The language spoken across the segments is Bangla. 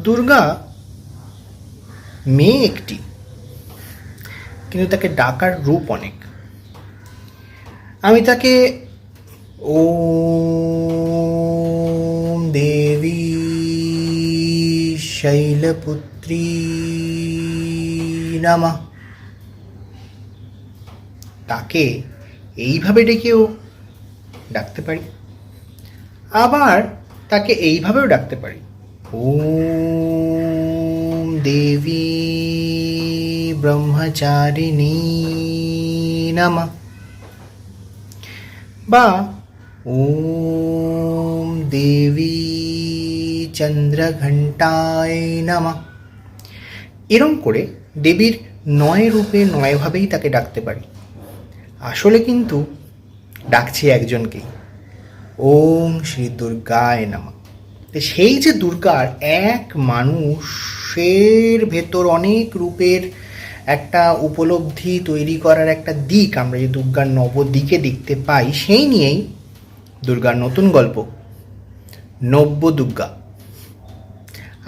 দুর্গা মেয়ে একটি, কিন্তু তাকে ডাকার রূপ অনেক। আমি তাকে ওম দেবী শৈলপুত্রী নমঃ, তাকে এইভাবে ডেকেও ডাকতে পারি, আবার তাকে এইভাবেও ডাকতে পারি, ওম দেবী ব্রহ্মচারিণী নমঃ, বা ওম দেবী চন্দ্রঘণ্টায় নমঃ। এরম করে দেবীর ৯ রূপে ৯ ভাবেই তাকে ডাকতে পারি। আসলে কিন্তু ডাকছি একজনকেই, ওম শ্রী দুর্গায় নমঃ। সেই যে দুর্গার এক মানুষের ভেতর অনেক রূপের একটা উপলব্ধি তৈরি করার একটা দিক আমরা যে দুর্গার নবদিকে দেখতে পাই, সেই নিয়েই দুর্গার নতুন গল্প নব্য দুর্গা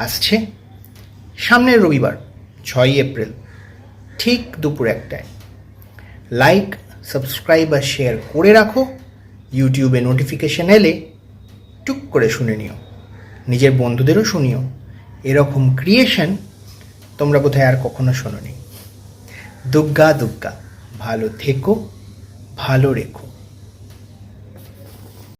আসছে সামনের রবিবার ৬ই এপ্রিল ঠিক দুপুর ১টায়। লাইক, সাবস্ক্রাইব আর শেয়ার করে রাখো। ইউটিউবে নোটিফিকেশন এলে টুক করে শুনে নিও, নিজের বন্ধুদেরও শুনিও। এরকম ক্রিয়েশন তোমরা বোধহয় আর কখনো শোনোনি। দুর্গা দুর্গা, ভালো থেকো, ভালো রেখো।